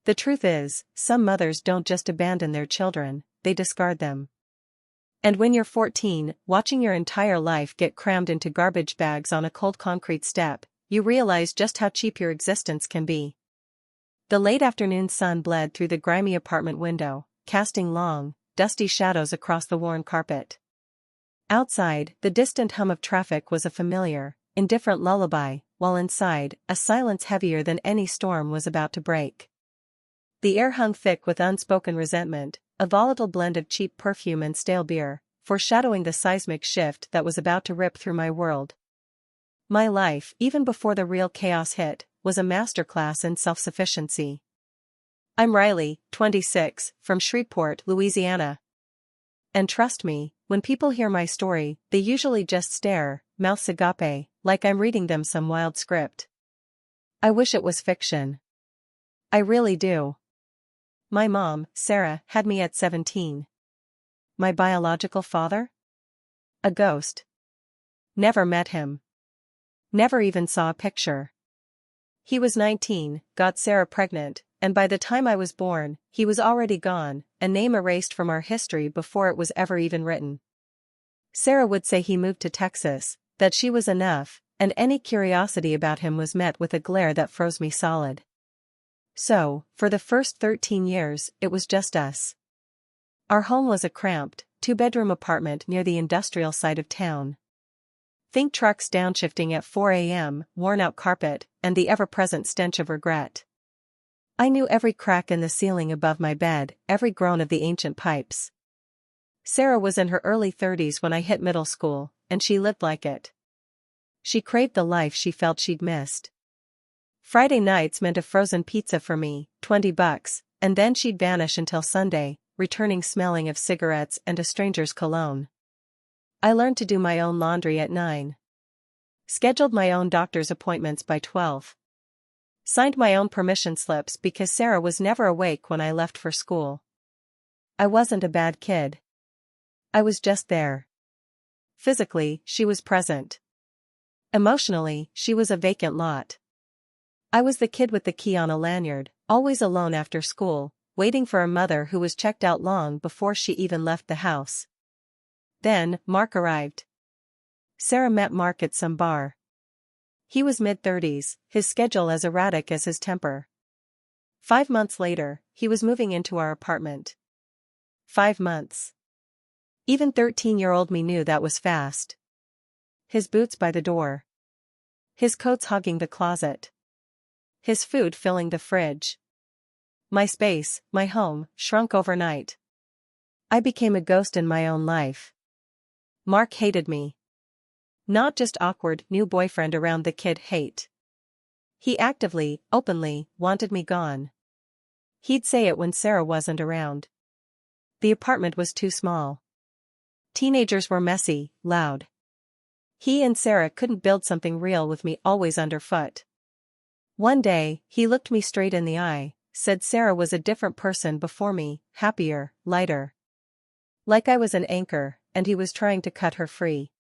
The truth is, some mothers don't just abandon their children, they discard them. And when you're 14, watching your entire life get crammed into garbage bags on a cold concrete step, you realize just how cheap your existence can be. The late afternoon sun bled through the grimy apartment window, casting long, dusty shadows across the worn carpet. Outside, the distant hum of traffic was a familiar, indifferent lullaby, while inside, a silence heavier than any storm was about to break. The air hung thick with unspoken resentment, a volatile blend of cheap perfume and stale beer, foreshadowing the seismic shift that was about to rip through my world. My life, even before the real chaos hit, was a masterclass in self-sufficiency. I'm Riley, 26, from Shreveport, Louisiana. And trust me, when people hear my story, they usually just stare, mouths agape, like I'm reading them some wild script. I wish it was fiction. I really do. My mom, Sarah, had me at 17. My biological father? A ghost. Never met him. Never even saw a picture. He was 19, got Sarah pregnant, and by the time I was born, he was already gone, a name erased from our history before it was ever even written. Sarah would say he moved to Texas, that she was enough, and any curiosity about him was met with a glare that froze me solid. So, for the first 13 years, it was just us. Our home was a cramped, two-bedroom apartment near the industrial side of town. Think trucks downshifting at 4 a.m., worn-out carpet, and the ever-present stench of regret. I knew every crack in the ceiling above my bed, every groan of the ancient pipes. Sarah was in her early 30s when I hit middle school, and she lived like it. She craved the life she felt she'd missed. Friday nights meant a frozen pizza for me, $20, and then she'd vanish until Sunday, returning smelling of cigarettes and a stranger's cologne. I learned to do my own laundry at 9. Scheduled my own doctor's appointments by 12. Signed my own permission slips because Sarah was never awake when I left for school. I wasn't a bad kid. I was just there. Physically, she was present. Emotionally, she was a vacant lot. I was the kid with the key on a lanyard, always alone after school, waiting for a mother who was checked out long before she even left the house. Then, Mark arrived. Sarah met Mark at some bar. He was mid-30s, his schedule as erratic as his temper. 5 months later, he was moving into our apartment. 5 months. Even 13-year-old me knew that was fast. His boots by the door. His coats hogging the closet. His food filling the fridge. My space, my home, shrunk overnight. I became a ghost in my own life. Mark hated me. Not just awkward new boyfriend around the kid hate. He actively, openly, wanted me gone. He'd say it when Sarah wasn't around. The apartment was too small. Teenagers were messy, loud. He and Sarah couldn't build something real with me always underfoot. One day, he looked me straight in the eye, said Sarah was a different person before me, happier, lighter. Like I was an anchor, and he was trying to cut her free.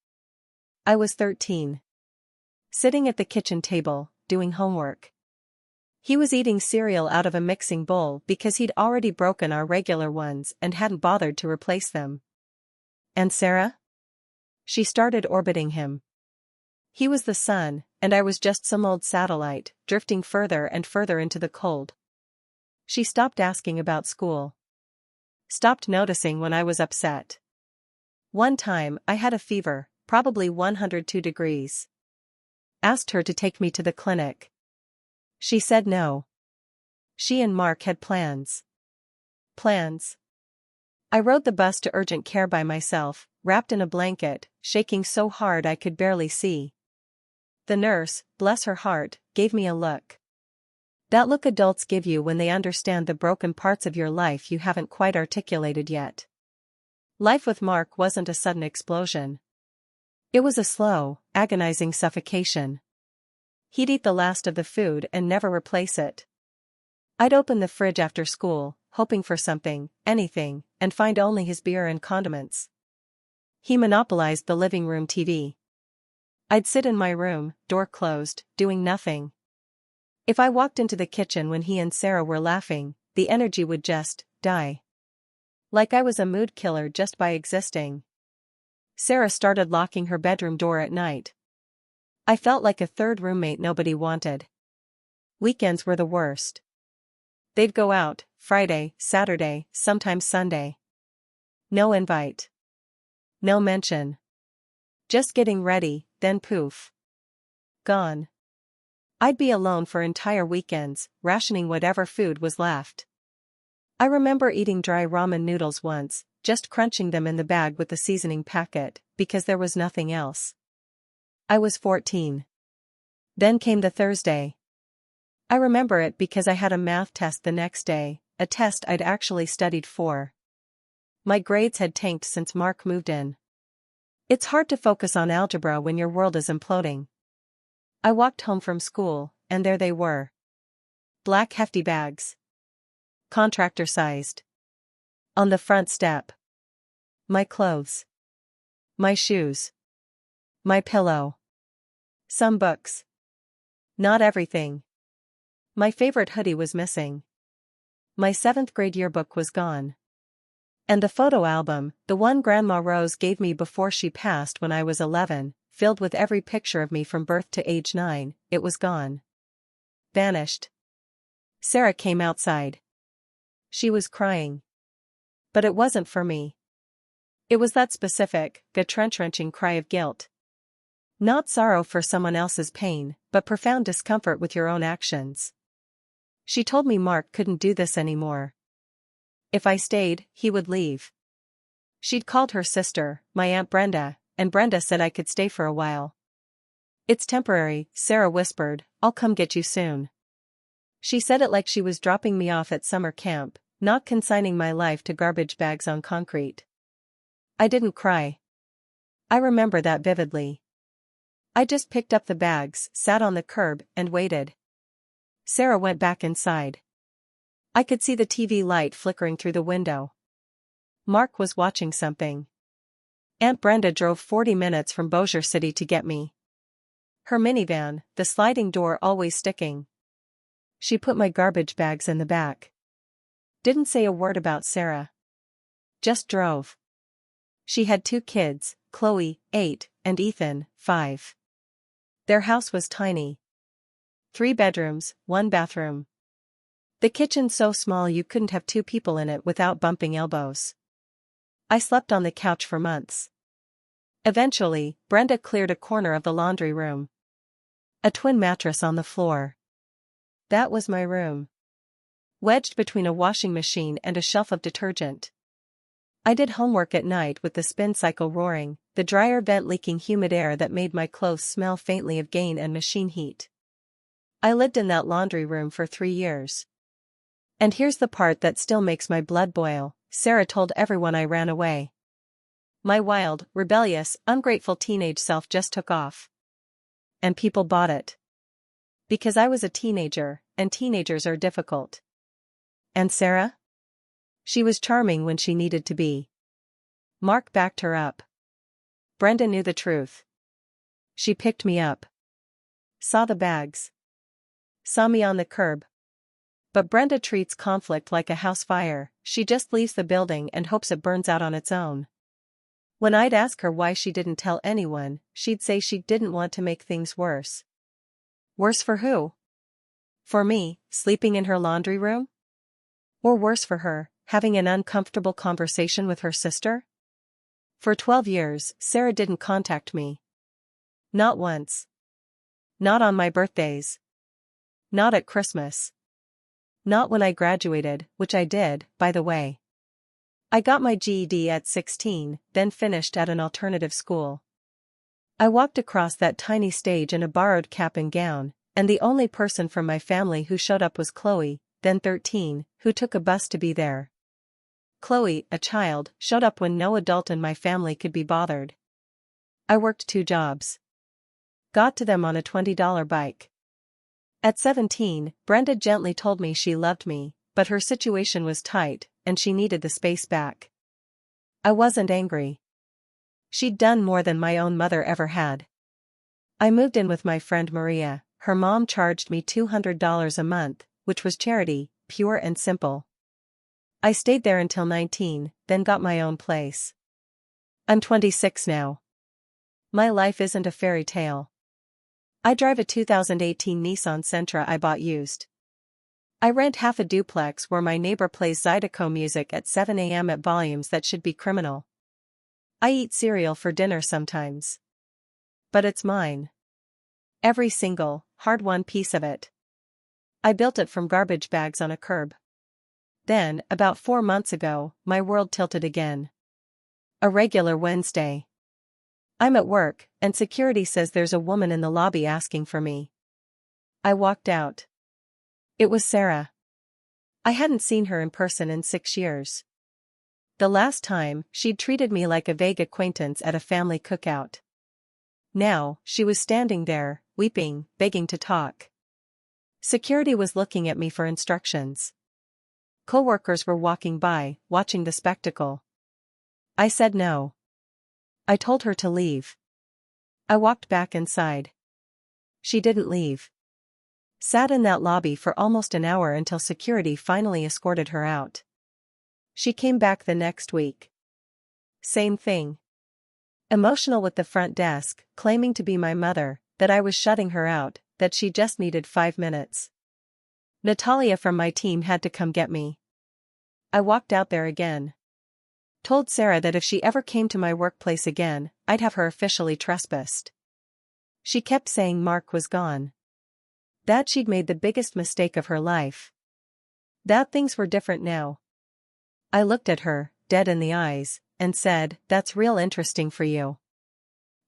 I was 13. Sitting at the kitchen table, doing homework. He was eating cereal out of a mixing bowl because he'd already broken our regular ones and hadn't bothered to replace them. And Sarah? She started orbiting him. He was the sun, and I was just some old satellite, drifting further and further into the cold. She stopped asking about school. Stopped noticing when I was upset. One time, I had a fever, probably 102 degrees. Asked her to take me to the clinic. She said no. She and Mark had plans. Plans. I rode the bus to urgent care by myself, wrapped in a blanket, shaking so hard I could barely see. The nurse, bless her heart, gave me a look. That look adults give you when they understand the broken parts of your life you haven't quite articulated yet. Life with Mark wasn't a sudden explosion. It was a slow, agonizing suffocation. He'd eat the last of the food and never replace it. I'd open the fridge after school, hoping for something, anything, and find only his beer and condiments. He monopolized the living room TV. I'd sit in my room, door closed, doing nothing. If I walked into the kitchen when he and Sarah were laughing, the energy would just die. Like I was a mood killer just by existing. Sarah started locking her bedroom door at night. I felt like a third roommate nobody wanted. Weekends were the worst. They'd go out, Friday, Saturday, sometimes Sunday. No invite. No mention. Just getting ready, then poof. Gone. I'd be alone for entire weekends, rationing whatever food was left. I remember eating dry ramen noodles once, just crunching them in the bag with the seasoning packet, because there was nothing else. I was 14. Then came the Thursday. I remember it because I had a math test the next day, a test I'd actually studied for. My grades had tanked since Mark moved in. It's hard to focus on algebra when your world is imploding. I walked home from school, and there they were. Black hefty bags. Contractor-sized. On the front step. My clothes. My shoes. My pillow. Some books. Not everything. My favorite hoodie was missing. My 7th grade yearbook was gone. And the photo album, the one Grandma Rose gave me before she passed when I was 11, filled with every picture of me from birth to age 9, it was gone. Vanished. Sarah came outside. She was crying. But it wasn't for me. It was that specific, gut-wrenching cry of guilt. Not sorrow for someone else's pain, but profound discomfort with your own actions. She told me Mark couldn't do this anymore. If I stayed, he would leave. She'd called her sister, my Aunt Brenda, and Brenda said I could stay for a while. It's temporary, Sarah whispered, I'll come get you soon. She said it like she was dropping me off at summer camp, not consigning my life to garbage bags on concrete. I didn't cry. I remember that vividly. I just picked up the bags, sat on the curb, and waited. Sarah went back inside. I could see the TV light flickering through the window. Mark was watching something. Aunt Brenda drove 40 minutes from Bossier City to get me. Her minivan, the sliding door always sticking. She put my garbage bags in the back. Didn't say a word about Sarah. Just drove. She had 2 kids, Chloe, 8, and Ethan, 5. Their house was tiny. 3 bedrooms, 1 bathroom. The kitchen so small you couldn't have 2 people in it without bumping elbows. I slept on the couch for months. Eventually, Brenda cleared a corner of the laundry room. A twin mattress on the floor. That was my room. Wedged between a washing machine and a shelf of detergent. I did homework at night with the spin cycle roaring, the dryer vent leaking humid air that made my clothes smell faintly of Gain and machine heat. I lived in that laundry room for 3 years. And here's the part that still makes my blood boil, Sarah told everyone I ran away. My wild, rebellious, ungrateful teenage self just took off. And people bought it. Because I was a teenager, and teenagers are difficult. And Sarah? She was charming when she needed to be. Mark backed her up. Brenda knew the truth. She picked me up. Saw the bags. Saw me on the curb. But Brenda treats conflict like a house fire, she just leaves the building and hopes it burns out on its own. When I'd ask her why she didn't tell anyone, she'd say she didn't want to make things worse. Worse for who? For me, sleeping in her laundry room? Or worse for her, having an uncomfortable conversation with her sister? For 12 years, Sarah didn't contact me. Not once. Not on my birthdays. Not at Christmas. Not when I graduated, which I did, by the way. I got my GED at 16, then finished at an alternative school. I walked across that tiny stage in a borrowed cap and gown, and the only person from my family who showed up was Chloe, then 13, who took a bus to be there. Chloe, a child, showed up when no adult in my family could be bothered. I worked 2 jobs. Got to them on a $20 bike. At 17, Brenda gently told me she loved me, but her situation was tight, and she needed the space back. I wasn't angry. She'd done more than my own mother ever had. I moved in with my friend Maria, her mom charged me $200 a month, which was charity, pure and simple. I stayed there until 19, then got my own place. I'm 26 now. My life isn't a fairy tale. I drive a 2018 Nissan Sentra I bought used. I rent half a duplex where my neighbor plays Zydeco music at 7 a.m. at volumes that should be criminal. I eat cereal for dinner sometimes. But it's mine. Every single, hard-won piece of it. I built it from garbage bags on a curb. Then, about 4 months ago, my world tilted again. A regular Wednesday. I'm at work, and security says there's a woman in the lobby asking for me. I walked out. It was Sarah. I hadn't seen her in person in 6 years. The last time, she'd treated me like a vague acquaintance at a family cookout. Now, she was standing there, weeping, begging to talk. Security was looking at me for instructions. Coworkers were walking by, watching the spectacle. I said no. I told her to leave. I walked back inside. She didn't leave. Sat in that lobby for almost an hour until security finally escorted her out. She came back the next week. Same thing. Emotional with the front desk, claiming to be my mother, that I was shutting her out, that she just needed 5 minutes. Natalia from my team had to come get me. I walked out there again. Told Sarah that if she ever came to my workplace again, I'd have her officially trespassed. She kept saying Mark was gone. That she'd made the biggest mistake of her life. That things were different now. I looked at her, dead in the eyes, and said, "That's real interesting for you.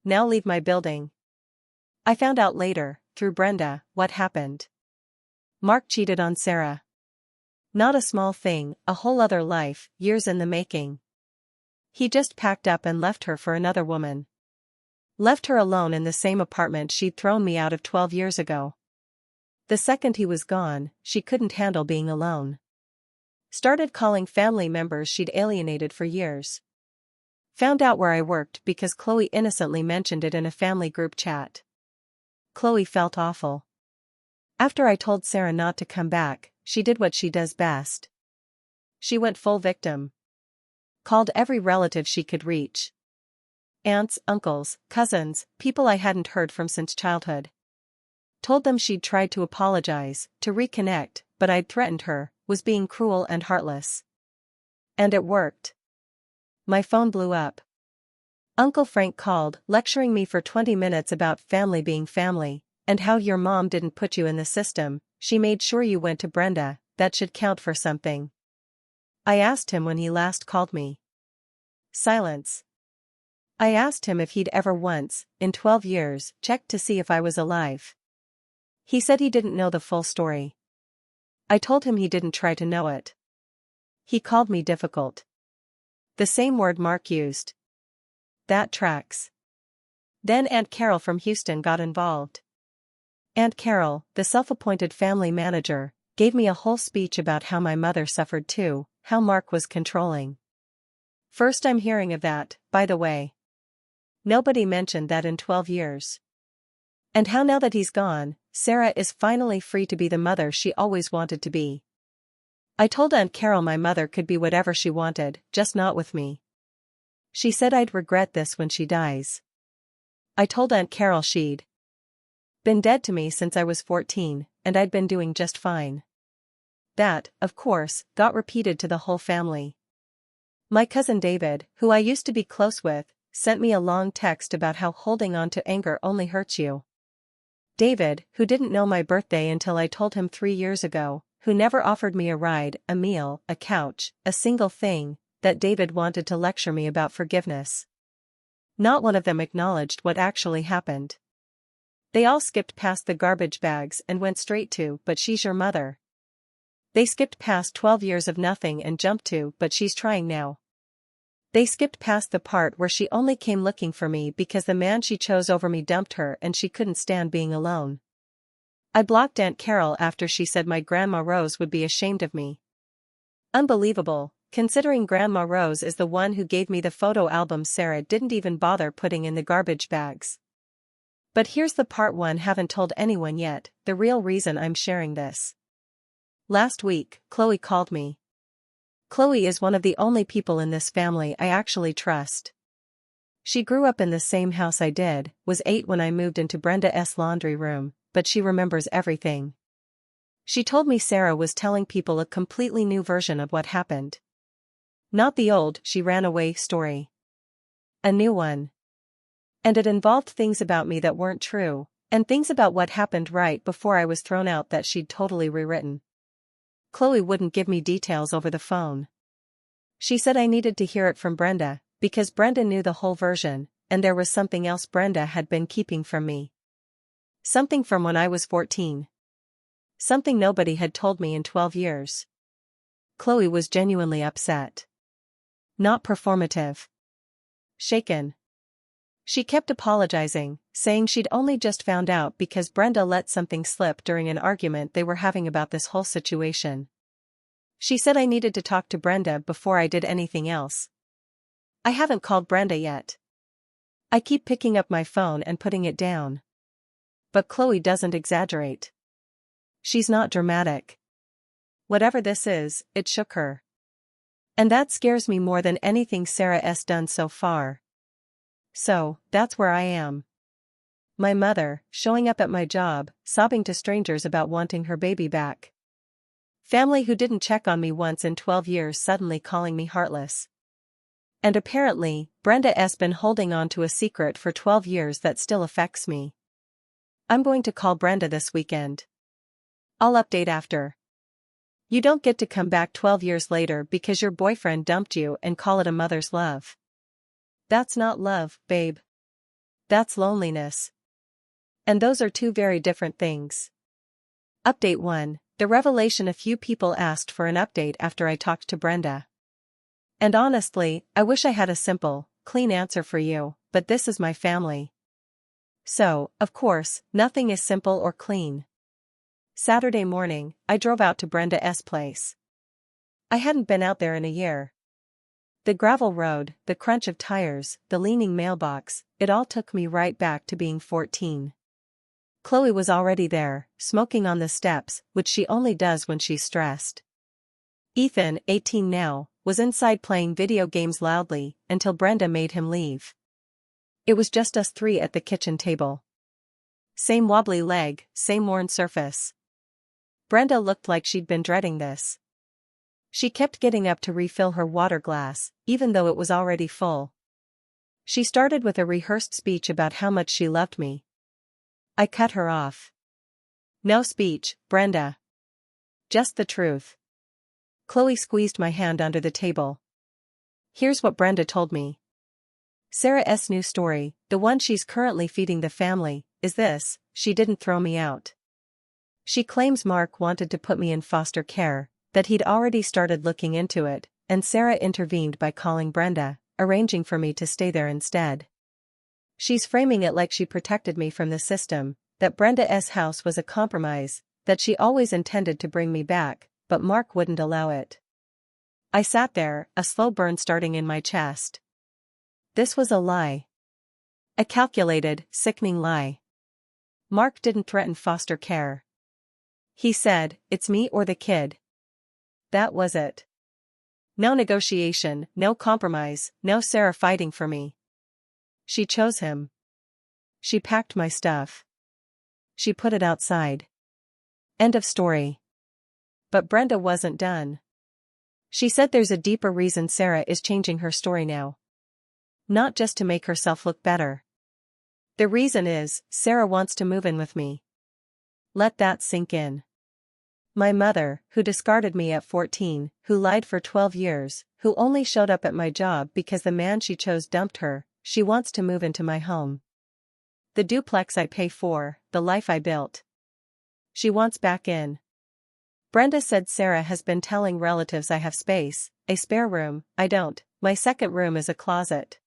Now leave my building." I found out later, through Brenda, what happened. Mark cheated on Sarah. Not a small thing, a whole other life, years in the making. He just packed up and left her for another woman. Left her alone in the same apartment she'd thrown me out of 12 years ago. The second he was gone, she couldn't handle being alone. Started calling family members she'd alienated for years. Found out where I worked because Chloe innocently mentioned it in a family group chat. Chloe felt awful. After I told Sarah not to come back, she did what she does best. She went full victim. Called every relative she could reach. Aunts, uncles, cousins, people I hadn't heard from since childhood. Told them she'd tried to apologize, to reconnect, but I'd threatened her, was being cruel and heartless. And it worked. My phone blew up. Uncle Frank called, lecturing me for 20 minutes about family being family, and how your mom didn't put you in the system, she made sure you went to Brenda, that should count for something. I asked him when he last called me. Silence. I asked him if he'd ever once, in 12 years, checked to see if I was alive. He said he didn't know the full story. I told him he didn't try to know it. He called me difficult. The same word Mark used. That tracks. Then Aunt Carol from Houston got involved. Aunt Carol, the self-appointed family manager, gave me a whole speech about how my mother suffered too, how Mark was controlling. First I'm hearing of that, by the way. Nobody mentioned that in 12 years. And how now that he's gone, Sarah is finally free to be the mother she always wanted to be. I told Aunt Carol my mother could be whatever she wanted, just not with me. She said I'd regret this when she dies. I told Aunt Carol she'd been dead to me since I was 14, and I'd been doing just fine. That, of course, got repeated to the whole family. My cousin David, who I used to be close with, sent me a long text about how holding on to anger only hurts you. David, who didn't know my birthday until I told him 3 years ago, who never offered me a ride, a meal, a couch, a single thing, that David wanted to lecture me about forgiveness. Not one of them acknowledged what actually happened. They all skipped past the garbage bags and went straight to, "But she's your mother." They skipped past 12 years of nothing and jumped to, "But she's trying now." They skipped past the part where she only came looking for me because the man she chose over me dumped her and she couldn't stand being alone. I blocked Aunt Carol after she said my Grandma Rose would be ashamed of me. Unbelievable, considering Grandma Rose is the one who gave me the photo album Sarah didn't even bother putting in the garbage bags. But here's the part one haven't told anyone yet, the real reason I'm sharing this. Last week, Chloe called me. Chloe is one of the only people in this family I actually trust. She grew up in the same house I did, was 8 when I moved into Brenda's laundry room, but she remembers everything. She told me Sarah was telling people a completely new version of what happened. Not the old "she ran away" story. A new one. And it involved things about me that weren't true, and things about what happened right before I was thrown out that she'd totally rewritten. Chloe wouldn't give me details over the phone. She said I needed to hear it from Brenda, because Brenda knew the whole version, and there was something else Brenda had been keeping from me. Something from when I was 14. Something nobody had told me in 12 years. Chloe was genuinely upset. Not performative. Shaken. She kept apologizing, saying she'd only just found out because Brenda let something slip during an argument they were having about this whole situation. She said I needed to talk to Brenda before I did anything else. I haven't called Brenda yet. I keep picking up my phone and putting it down. But Chloe doesn't exaggerate. She's not dramatic. Whatever this is, it shook her. And that scares me more than anything Sarah's done so far. So, that's where I am. My mother, showing up at my job, sobbing to strangers about wanting her baby back. Family who didn't check on me once in 12 years suddenly calling me heartless. And apparently, Brenda's been holding on to a secret for 12 years that still affects me. I'm going to call Brenda this weekend. I'll update after. You don't get to come back 12 years later because your boyfriend dumped you and call it a mother's love. That's not love, babe. That's loneliness. And those are two very different things. Update 1. The revelation: a few people asked for an update after I talked to Brenda. And honestly, I wish I had a simple, clean answer for you, but this is my family. So, of course, nothing is simple or clean. Saturday morning, I drove out to Brenda's place. I hadn't been out there in a year. The gravel road, the crunch of tires, the leaning mailbox, it all took me right back to being 14. Chloe was already there, smoking on the steps, which she only does when she's stressed. Ethan, 18 now, was inside playing video games loudly, until Brenda made him leave. It was just us three at the kitchen table. Same wobbly leg, same worn surface. Brenda looked like she'd been dreading this. She kept getting up to refill her water glass, even though it was already full. She started with a rehearsed speech about how much she loved me. I cut her off. No speech, Brenda. Just the truth. Chloe squeezed my hand under the table. Here's what Brenda told me. Sarah's new story, the one she's currently feeding the family, is this: she didn't throw me out. She claims Mark wanted to put me in foster care, that he'd already started looking into it, and Sarah intervened by calling Brenda, arranging for me to stay there instead. She's framing it like she protected me from the system, that Brenda's house was a compromise, that she always intended to bring me back, but Mark wouldn't allow it. I sat there, a slow burn starting in my chest. This was a lie. A calculated, sickening lie. Mark didn't threaten foster care. He said, "It's me or the kid." That was it. No negotiation, no compromise, no Sarah fighting for me. She chose him. She packed my stuff. She put it outside. End of story. But Brenda wasn't done. She said there's a deeper reason Sarah is changing her story now. Not just to make herself look better. The reason is, Sarah wants to move in with me. Let that sink in. My mother, who discarded me at 14, who lied for 12 years, who only showed up at my job because the man she chose dumped her, she wants to move into my home. The duplex I pay for, the life I built. She wants back in. Brenda said Sarah has been telling relatives I have space, a spare room. I don't. My second room is a closet.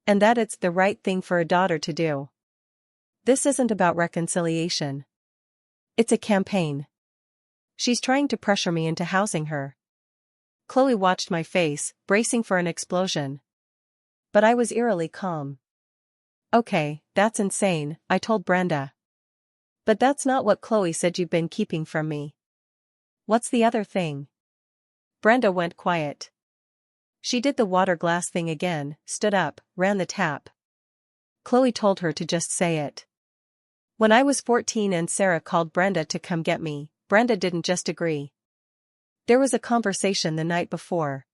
And that it's the right thing for a daughter to do. This isn't about reconciliation. It's a campaign. She's trying to pressure me into housing her. Chloe watched my face, bracing for an explosion. But I was eerily calm. Okay, that's insane, I told Brenda. But that's not what Chloe said you've been keeping from me. What's the other thing? Brenda went quiet. She did the water glass thing again, stood up, ran the tap. Chloe told her to just say it. When I was 14 and Sarah called Brenda to come get me, Brenda didn't just agree. There was a conversation the night before.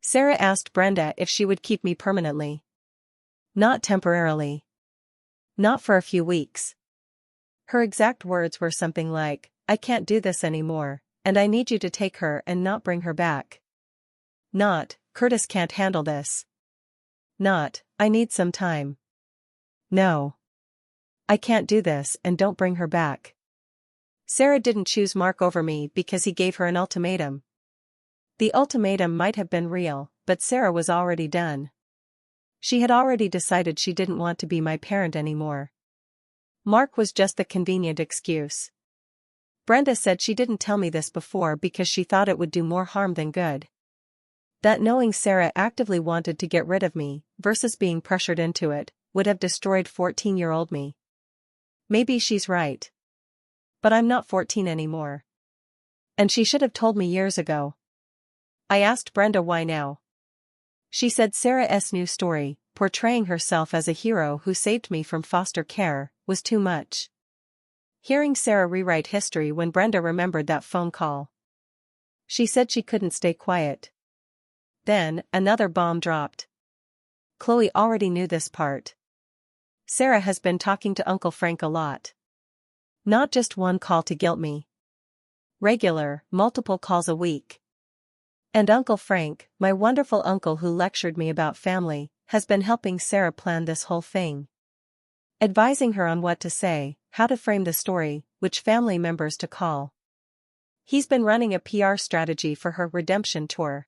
Sarah asked Brenda if she would keep me permanently. Not temporarily. Not for a few weeks. Her exact words were something like, I can't do this anymore, and I need you to take her and not bring her back. Not, Curtis can't handle this. Not, I need some time. No. I can't do this and don't bring her back. Sarah didn't choose Mark over me because he gave her an ultimatum. The ultimatum might have been real, but Sarah was already done. She had already decided she didn't want to be my parent anymore. Mark was just the convenient excuse. Brenda said she didn't tell me this before because she thought it would do more harm than good. That knowing Sarah actively wanted to get rid of me, versus being pressured into it, would have destroyed 14-year-old me. Maybe she's right. But I'm not 14 anymore. And she should have told me years ago. I asked Brenda why now. She said Sarah's new story, portraying herself as a hero who saved me from foster care, was too much. Hearing Sarah rewrite history when Brenda remembered that phone call. She said she couldn't stay quiet. Then, another bomb dropped. Chloe already knew this part. Sarah has been talking to Uncle Frank a lot. Not just one call to guilt me. Regular, multiple calls a week. And Uncle Frank, my wonderful uncle who lectured me about family, has been helping Sarah plan this whole thing. Advising her on what to say, how to frame the story, which family members to call. He's been running a PR strategy for her redemption tour.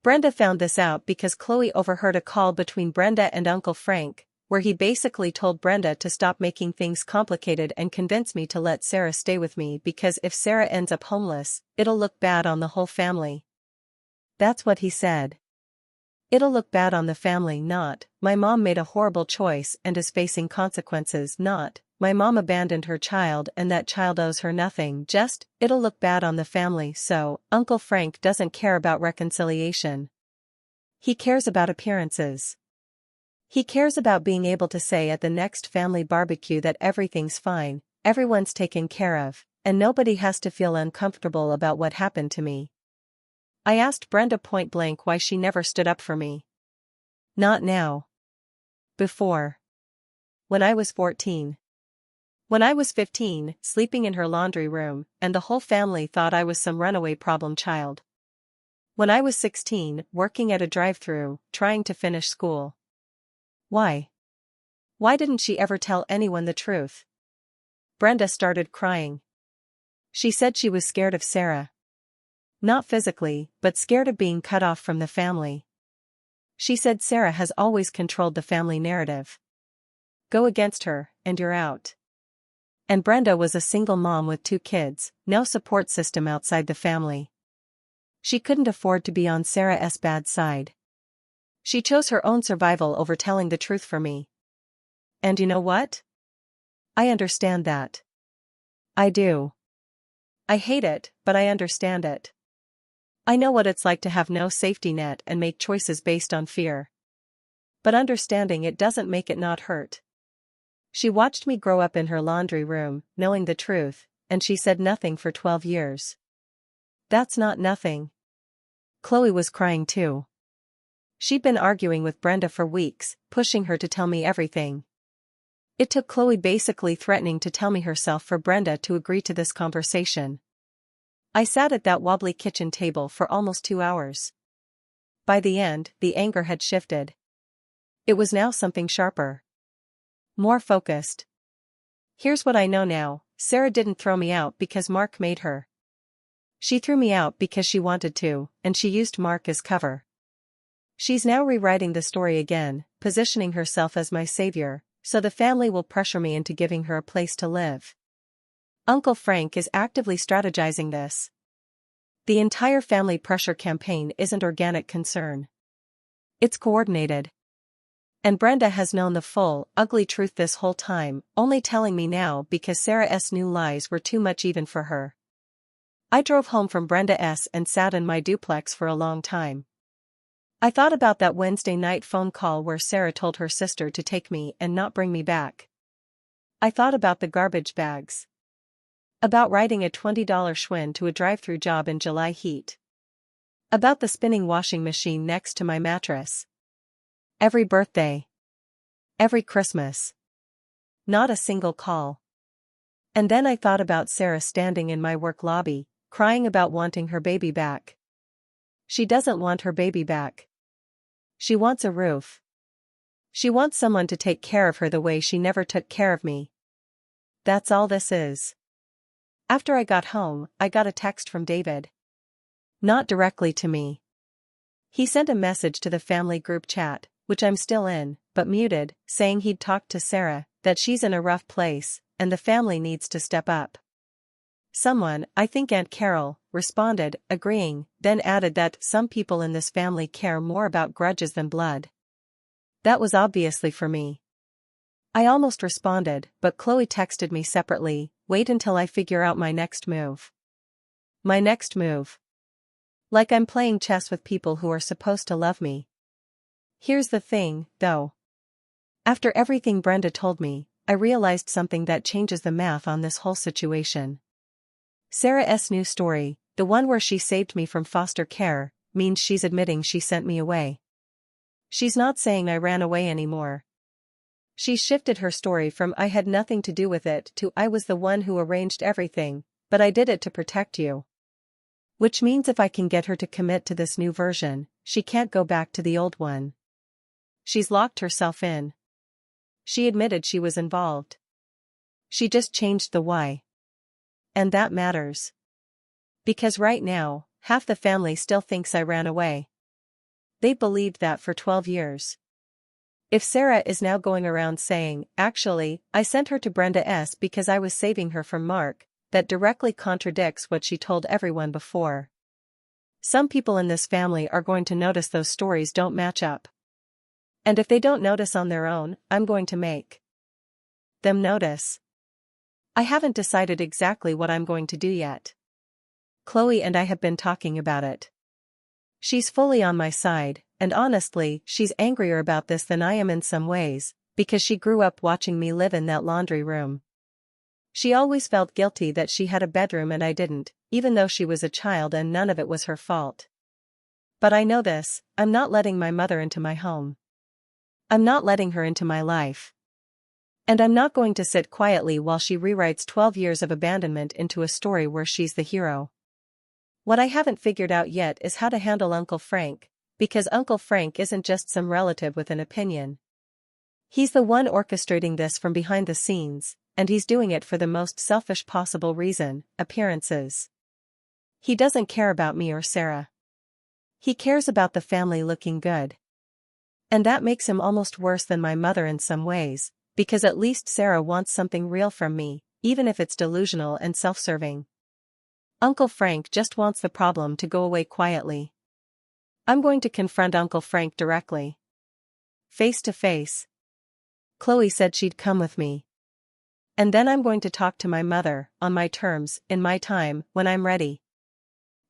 Brenda found this out because Chloe overheard a call between Brenda and Uncle Frank, where he basically told Brenda to stop making things complicated and convince me to let Sarah stay with me because if Sarah ends up homeless, it'll look bad on the whole family. That's what he said. It'll look bad on the family, not, my mom made a horrible choice and is facing consequences, not, my mom abandoned her child and that child owes her nothing, just, it'll look bad on the family. So, Uncle Frank doesn't care about reconciliation. He cares about appearances. He cares about being able to say at the next family barbecue that everything's fine, everyone's taken care of, and nobody has to feel uncomfortable about what happened to me. I asked Brenda point blank why she never stood up for me. Not now. Before. When I was 14. When I was 15, sleeping in her laundry room, and the whole family thought I was some runaway problem child. When I was 16, working at a drive-thru, trying to finish school. Why? Why didn't she ever tell anyone the truth? Brenda started crying. She said she was scared of Sarah. Not physically, but scared of being cut off from the family. She said Sarah has always controlled the family narrative. Go against her, and you're out. And Brenda was a single mom with 2 kids, no support system outside the family. She couldn't afford to be on Sarah's bad side. She chose her own survival over telling the truth for me. And you know what? I understand that. I do. I hate it, but I understand it. I know what it's like to have no safety net and make choices based on fear. But understanding it doesn't make it not hurt. She watched me grow up in her laundry room, knowing the truth, and she said nothing for 12 years. That's not nothing. Chloe was crying too. She'd been arguing with Brenda for weeks, pushing her to tell me everything. It took Chloe basically threatening to tell me herself for Brenda to agree to this conversation. I sat at that wobbly kitchen table for almost 2 hours. By the end, the anger had shifted. It was now something sharper. More focused. Here's what I know now, Sarah didn't throw me out because Mark made her. She threw me out because she wanted to, and she used Mark as cover. She's now rewriting the story again, positioning herself as my savior, so the family will pressure me into giving her a place to live. Uncle Frank is actively strategizing this. The entire family pressure campaign isn't organic concern. It's coordinated. And Brenda has known the full, ugly truth this whole time, only telling me now because Sarah's new lies were too much even for her. I drove home from Brenda's and sat in my duplex for a long time. I thought about that Wednesday night phone call where Sarah told her sister to take me and not bring me back. I thought about the garbage bags. About riding a $20 Schwinn to a drive-through job in July heat. About the spinning washing machine next to my mattress. Every birthday. Every Christmas. Not a single call. And then I thought about Sarah standing in my work lobby, crying about wanting her baby back. She doesn't want her baby back. She wants a roof. She wants someone to take care of her the way she never took care of me. That's all this is. After I got home, I got a text from David. Not directly to me. He sent a message to the family group chat, which I'm still in, but muted, saying he'd talked to Sarah, that she's in a rough place, and the family needs to step up. Someone, I think Aunt Carol, responded, agreeing, then added that some people in this family care more about grudges than blood. That was obviously for me. I almost responded, but Chloe texted me separately, wait until I figure out my next move. My next move. Like I'm playing chess with people who are supposed to love me. Here's the thing, though. After everything Brenda told me, I realized something that changes the math on this whole situation. Sarah's new story, the one where she saved me from foster care, means she's admitting she sent me away. She's not saying I ran away anymore. She shifted her story from I had nothing to do with it to I was the one who arranged everything, but I did it to protect you. Which means if I can get her to commit to this new version, she can't go back to the old one. She's locked herself in. She admitted she was involved. She just changed the why. And that matters. Because right now, half the family still thinks I ran away. They believed that for 12 years. If Sarah is now going around saying, actually, I sent her to Brenda's because I was saving her from Mark, that directly contradicts what she told everyone before. Some people in this family are going to notice those stories don't match up. And if they don't notice on their own, I'm going to make them notice. I haven't decided exactly what I'm going to do yet. Chloe and I have been talking about it. She's fully on my side, and honestly, she's angrier about this than I am in some ways, because she grew up watching me live in that laundry room. She always felt guilty that she had a bedroom and I didn't, even though she was a child and none of it was her fault. But I know this, I'm not letting my mother into my home. I'm not letting her into my life. And I'm not going to sit quietly while she rewrites 12 years of abandonment into a story where she's the hero. What I haven't figured out yet is how to handle Uncle Frank, because Uncle Frank isn't just some relative with an opinion. He's the one orchestrating this from behind the scenes, and he's doing it for the most selfish possible reason, appearances. He doesn't care about me or Sarah. He cares about the family looking good. And that makes him almost worse than my mother in some ways, because at least Sarah wants something real from me, even if it's delusional and self-serving. Uncle Frank just wants the problem to go away quietly. I'm going to confront Uncle Frank directly. Face to face. Chloe said she'd come with me. And then I'm going to talk to my mother, on my terms, in my time, when I'm ready.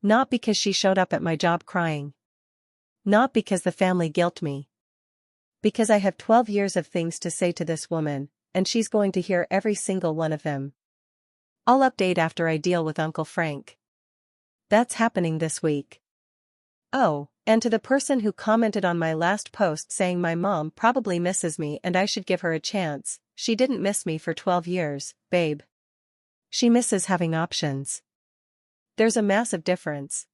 Not because she showed up at my job crying. Not because the family guilt me. Because I have 12 years of things to say to this woman, and she's going to hear every single one of them. I'll update after I deal with Uncle Frank. That's happening this week. Oh, and to the person who commented on my last post saying my mom probably misses me and I should give her a chance, she didn't miss me for 12 years, babe. She misses having options. There's a massive difference.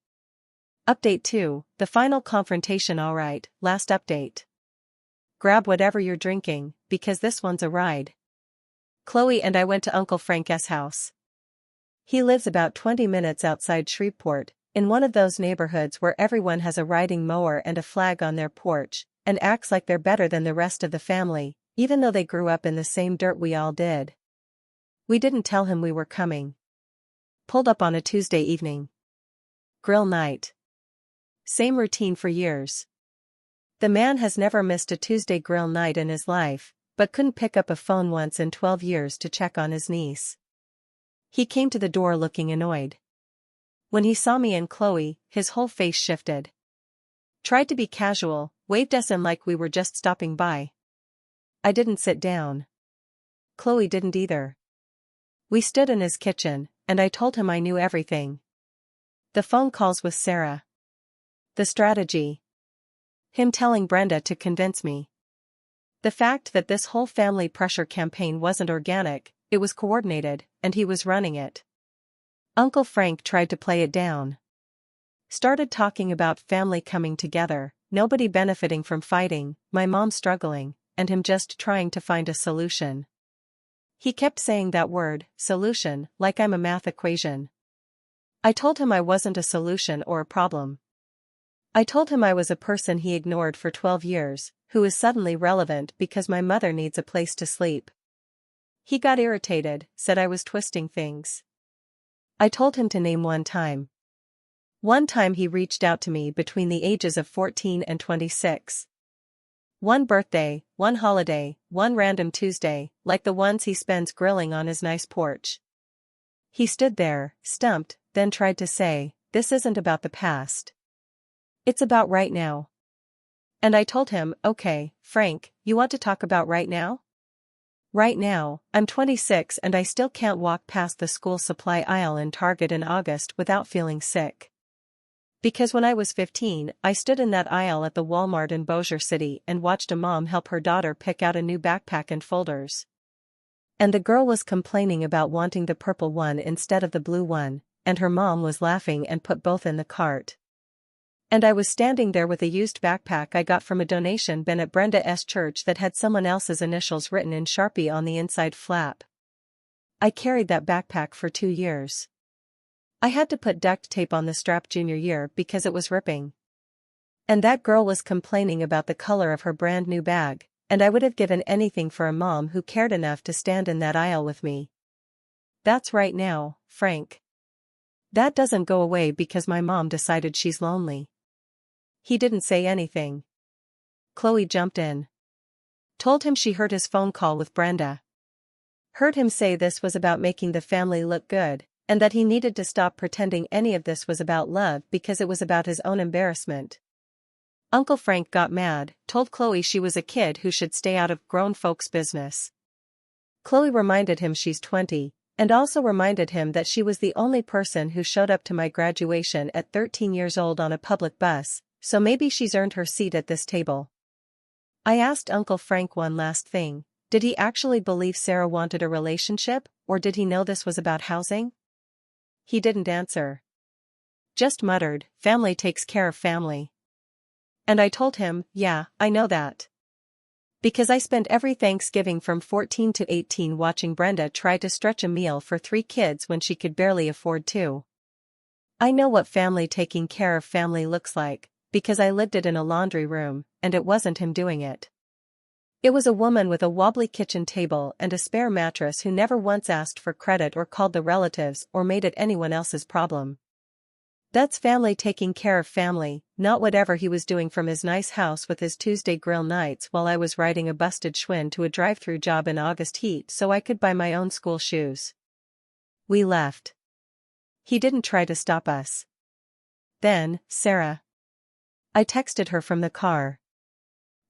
Update 2, the final confrontation. Alright, last update. Grab whatever you're drinking, because this one's a ride. Chloe and I went to Uncle Frank's house. He lives about 20 minutes outside Shreveport, in one of those neighborhoods where everyone has a riding mower and a flag on their porch, and acts like they're better than the rest of the family, even though they grew up in the same dirt we all did. We didn't tell him we were coming. Pulled up on a Tuesday evening. Grill night. Same routine for years. The man has never missed a Tuesday grill night in his life, but couldn't pick up a phone once in 12 years to check on his niece. He came to the door looking annoyed. When he saw me and Chloe, his whole face shifted. Tried to be casual, waved us in like we were just stopping by. I didn't sit down. Chloe didn't either. We stood in his kitchen, and I told him I knew everything. The phone calls with Sarah. The strategy. Him telling Brenda to convince me. The fact that this whole family pressure campaign wasn't organic, it was coordinated, and he was running it. Uncle Frank tried to play it down. Started talking about family coming together, nobody benefiting from fighting, my mom struggling, and him just trying to find a solution. He kept saying that word, solution, like I'm a math equation. I told him I wasn't a solution or a problem. I told him I was a person he ignored for 12 years, who is suddenly relevant because my mother needs a place to sleep. He got irritated, said I was twisting things. I told him to name one time. One time he reached out to me between the ages of 14 and 26. One birthday, one holiday, one random Tuesday, like the ones he spends grilling on his nice porch. He stood there, stumped, then tried to say, "This isn't about the past. It's about right now." And I told him, "Okay, Frank, you want to talk about right now?" Right now, I'm 26 and I still can't walk past the school supply aisle in Target in August without feeling sick. Because when I was 15, I stood in that aisle at the Walmart in Bossier City and watched a mom help her daughter pick out a new backpack and folders. And the girl was complaining about wanting the purple one instead of the blue one, and her mom was laughing and put both in the cart. And I was standing there with a used backpack I got from a donation bin at Brenda's church that had someone else's initials written in Sharpie on the inside flap. I carried that backpack for 2 years. I had to put duct tape on the strap junior year because it was ripping. And that girl was complaining about the color of her brand new bag, and I would have given anything for a mom who cared enough to stand in that aisle with me. That's right now, Frank. That doesn't go away because my mom decided she's lonely. He didn't say anything. Chloe jumped in. Told him she heard his phone call with Brenda. Heard him say this was about making the family look good, and that he needed to stop pretending any of this was about love because it was about his own embarrassment. Uncle Frank got mad, told Chloe she was a kid who should stay out of grown folks' business. Chloe reminded him she's 20, and also reminded him that she was the only person who showed up to my graduation at 13 years old on a public bus, so maybe she's earned her seat at this table. I asked Uncle Frank one last thing, did he actually believe Sarah wanted a relationship, or did he know this was about housing? He didn't answer. Just muttered, "Family takes care of family." And I told him, yeah, I know that. Because I spent every Thanksgiving from 14 to 18 watching Brenda try to stretch a meal for 3 kids when she could barely afford 2. I know what family taking care of family looks like, because I lived it in a laundry room, and it wasn't him doing it. It was a woman with a wobbly kitchen table and a spare mattress who never once asked for credit or called the relatives or made it anyone else's problem. That's family taking care of family, not whatever he was doing from his nice house with his Tuesday grill nights while I was riding a busted Schwinn to a drive-through job in August heat so I could buy my own school shoes. We left. He didn't try to stop us. Then, Sarah. I texted her from the car.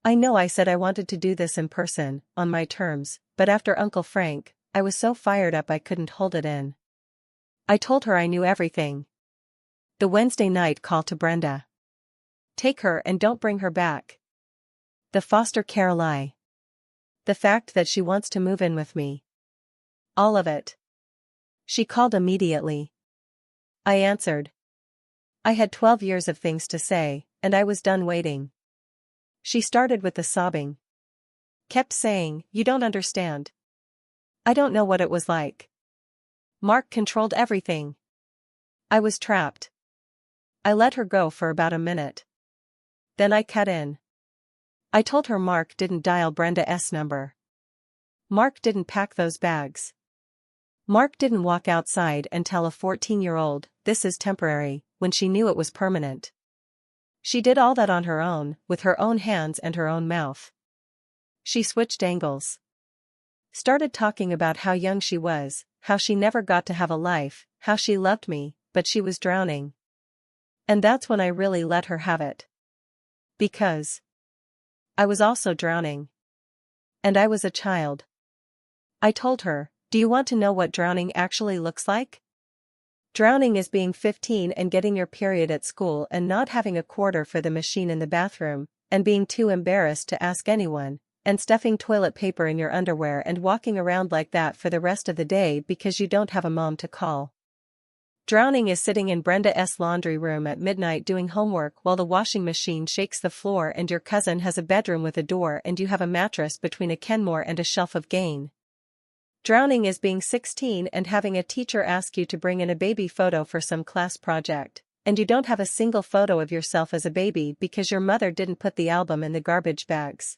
I know I said I wanted to do this in person, on my terms, but after Uncle Frank, I was so fired up I couldn't hold it in. I told her I knew everything. The Wednesday night call to Brenda. Take her and don't bring her back. The foster care lie. The fact that she wants to move in with me. All of it. She called immediately. I answered. I had 12 years of things to say, and I was done waiting. She started with the sobbing. Kept saying, "You don't understand. I don't know what it was like. Mark controlled everything. I was trapped." I let her go for about a minute. Then I cut in. I told her Mark didn't dial Brenda's number. Mark didn't pack those bags. Mark didn't walk outside and tell a 14-year-old, "This is temporary," when she knew it was permanent. She did all that on her own, with her own hands and her own mouth. She switched angles. Started talking about how young she was, how she never got to have a life, how she loved me, but she was drowning. And that's when I really let her have it. Because I was also drowning. And I was a child. I told her, "Do you want to know what drowning actually looks like? Drowning is being 15 and getting your period at school and not having a quarter for the machine in the bathroom, and being too embarrassed to ask anyone, and stuffing toilet paper in your underwear and walking around like that for the rest of the day because you don't have a mom to call. Drowning is sitting in Brenda's laundry room at midnight doing homework while the washing machine shakes the floor and your cousin has a bedroom with a door and you have a mattress between a Kenmore and a shelf of Gain. Drowning is being 16 and having a teacher ask you to bring in a baby photo for some class project, and you don't have a single photo of yourself as a baby because your mother didn't put the album in the garbage bags.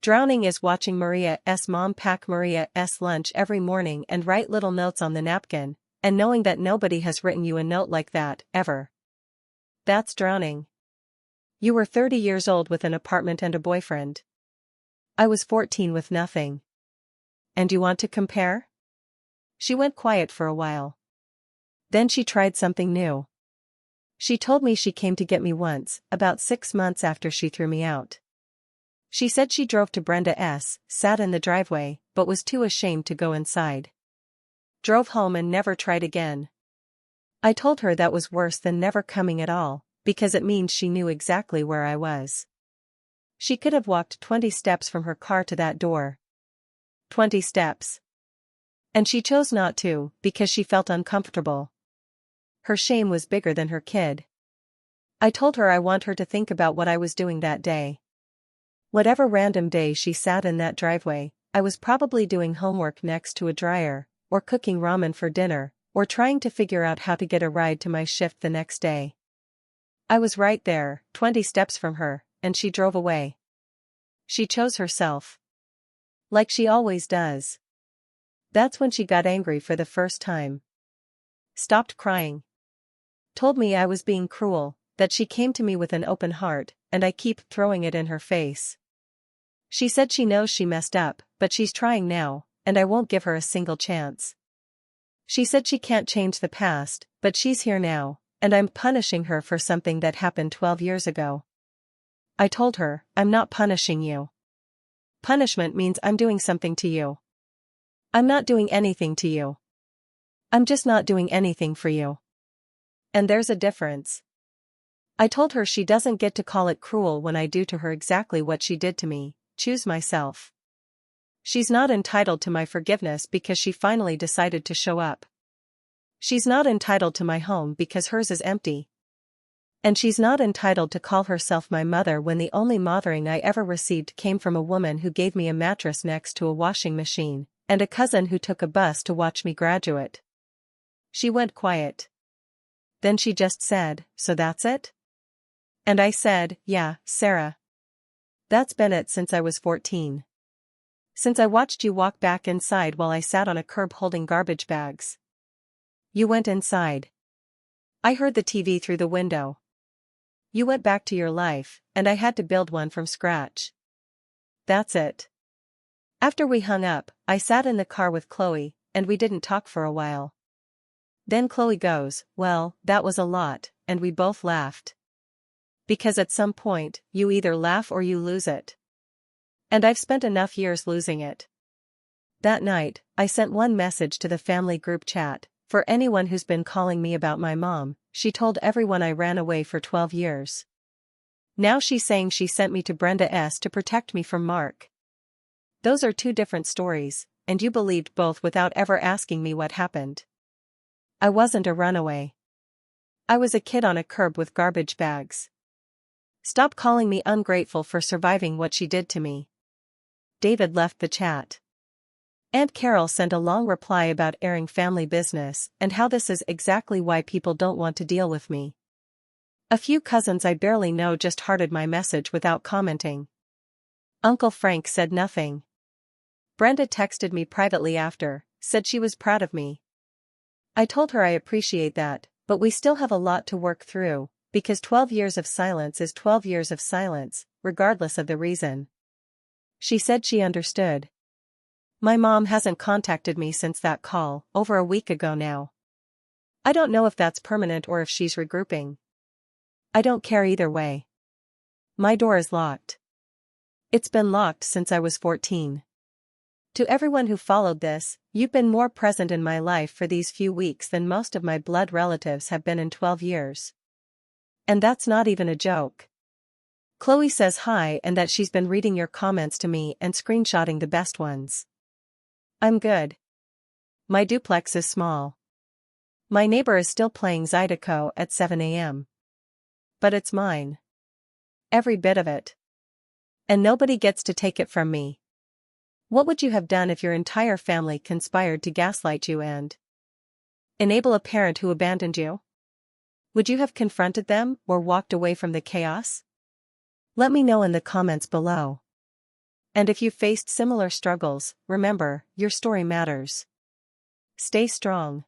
Drowning is watching Maria's mom pack Maria's lunch every morning and write little notes on the napkin, and knowing that nobody has written you a note like that, ever. That's drowning. You were 30 years old with an apartment and a boyfriend. I was 14 with nothing. And you want to compare? She went quiet for a while. Then she tried something new. She told me she came to get me once, about 6 months after she threw me out. She said she drove to Brenda's, sat in the driveway, but was too ashamed to go inside. Drove home and never tried again. I told her that was worse than never coming at all, because it means she knew exactly where I was. She could have walked 20 steps from her car to that door. 20 steps. And she chose not to, because she felt uncomfortable. Her shame was bigger than her kid. I told her I want her to think about what I was doing that day. Whatever random day she sat in that driveway, I was probably doing homework next to a dryer, or cooking ramen for dinner, or trying to figure out how to get a ride to my shift the next day. I was right there, 20 steps from her, and she drove away. She chose herself. Like she always does. That's when she got angry for the first time. Stopped crying. Told me I was being cruel, that she came to me with an open heart, and I keep throwing it in her face. She said she knows she messed up, but she's trying now, and I won't give her a single chance. She said she can't change the past, but she's here now, and I'm punishing her for something that happened 12 years ago. I told her, I'm not punishing you. Punishment means I'm doing something to you. I'm not doing anything to you. I'm just not doing anything for you. And there's a difference. I told her she doesn't get to call it cruel when I do to her exactly what she did to me, choose myself. She's not entitled to my forgiveness because she finally decided to show up. She's not entitled to my home because hers is empty. And she's not entitled to call herself my mother when the only mothering I ever received came from a woman who gave me a mattress next to a washing machine, and a cousin who took a bus to watch me graduate. She went quiet. Then she just said, "So that's it?" And I said, "Yeah, Sarah. That's been it since I was 14. Since I watched you walk back inside while I sat on a curb holding garbage bags. You went inside. I heard the TV through the window. You went back to your life, and I had to build one from scratch. That's it." After we hung up, I sat in the car with Chloe, and we didn't talk for a while. Then Chloe goes, "Well, that was a lot," and we both laughed. Because at some point, you either laugh or you lose it. And I've spent enough years losing it. That night, I sent one message to the family group chat. For anyone who's been calling me about my mom, she told everyone I ran away for 12 years. Now she's saying she sent me to Brenda's to protect me from Mark. Those are two different stories, and you believed both without ever asking me what happened. I wasn't a runaway. I was a kid on a curb with garbage bags. Stop calling me ungrateful for surviving what she did to me. David left the chat. Aunt Carol sent a long reply about airing family business and how this is exactly why people don't want to deal with me. A few cousins I barely know just hearted my message without commenting. Uncle Frank said nothing. Brenda texted me privately after, said she was proud of me. I told her I appreciate that, but we still have a lot to work through, Because 12 years of silence is 12 years of silence, regardless of the reason. She said she understood. My mom hasn't contacted me since that call, over a week ago now. I don't know if that's permanent or if she's regrouping. I don't care either way. My door is locked. It's been locked since I was 14. To everyone who followed this, you've been more present in my life for these few weeks than most of my blood relatives have been in 12 years. And that's not even a joke. Chloe says hi and that she's been reading your comments to me and screenshotting the best ones. I'm good. My duplex is small. My neighbor is still playing Zydeco at 7 a.m. But it's mine. Every bit of it. And nobody gets to take it from me. What would you have done if your entire family conspired to gaslight you and enable a parent who abandoned you? Would you have confronted them or walked away from the chaos? Let me know in the comments below. And if you faced similar struggles, remember, your story matters. Stay strong.